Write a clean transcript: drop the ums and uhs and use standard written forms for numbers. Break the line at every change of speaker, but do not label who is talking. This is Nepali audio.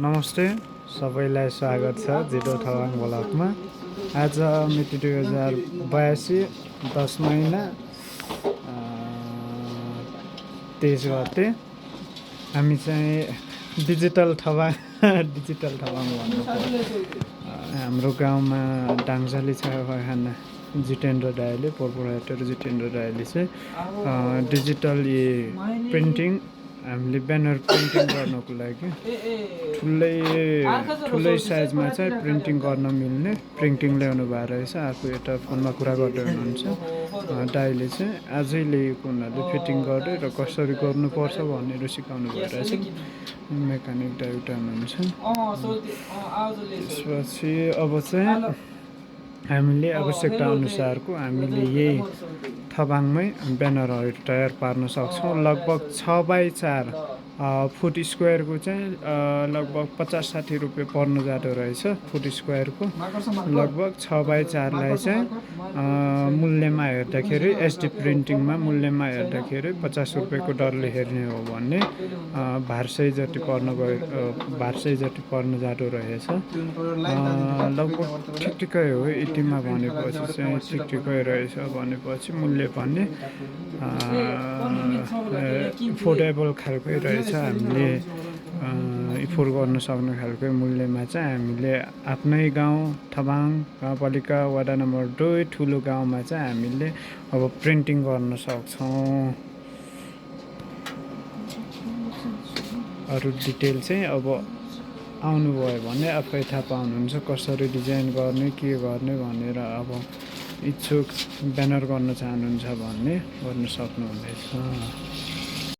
नमस्ते सबैलाई स्वागत छ जिरो थवाङ ब्लगमा। आज मिति 2082 10 महिना 23 गते हामी चाहिँ डिजिटल थवाङ भन्नु हाम्रो गाउँमा डाङसाली छायाखाना जितेन्द्र दाइले प्रोपराइटर जितेन्द्र दाइले चाहिँ डिजिटल प्रिन्टिङ हामीले ब्यानर प्रिन्टिङ गर्नको लागि ठुलै साइजमा चाहिँ प्रिन्टिङ गर्न मिल्ने प्रिन्टिङ ल्याउनु भएको रहेछ। आफू यता फोनमा कुरा गर्दै हुनुहुन्छ दाइले चाहिँ आजै ल्याएको हुनाले फिटिङ गर्दै र कसरी गर्नुपर्छ भनेर सिकाउनु भएको रहेछ। मेकानिक दाइ उता हुनुहुन्छ। त्यसपछि अब चाहिँ हामीले आवश्यकता अनुसारको हामीले यही थबाङमै ब्यानरहरू तयार पार्न सक्छौँ। लगभग 6x4 फुट स्क्वायरको चाहिँ लगभग 50-60 रुपियाँ पर्न जाँदो रहेछ। फुट स्क्वायरको लगभग 6x4 लाई चाहिँ मूल्यमा हेर्दाखेरि एसडी प्रिन्टिङमा मूल्यमा हेर्दाखेरि 50 रुपियाँको दरले हेर्ने हो भने भारसै जति पर्न जाँदो रहेछ। लगभग ठिकै हो। यतिमा भनेपछि चाहिँ ठिकै रहेछ भनेपछि मूल्य पनि एफोर्डेबल खालकै रहेछ। हामीले एफोर्ड गर्न सक्ने खालको मूल्यमा चाहिँ हामीले आफ्नै गाउँ थबाङ गाउँपालिका वडा नम्बर 2 ठुलो गाउँमा चाहिँ हामीले अब प्रिन्टिङ गर्न सक्छौँ। अरू डिटेल चाहिँ अब आउनुभयो भने आफै थाहा पाउनुहुन्छ कसरी डिजाइन गर्ने के गर्ने भनेर। अब इच्छुक ब्यानर गर्न चाहनुहुन्छ भने गर्न सक्नुहुनेछ।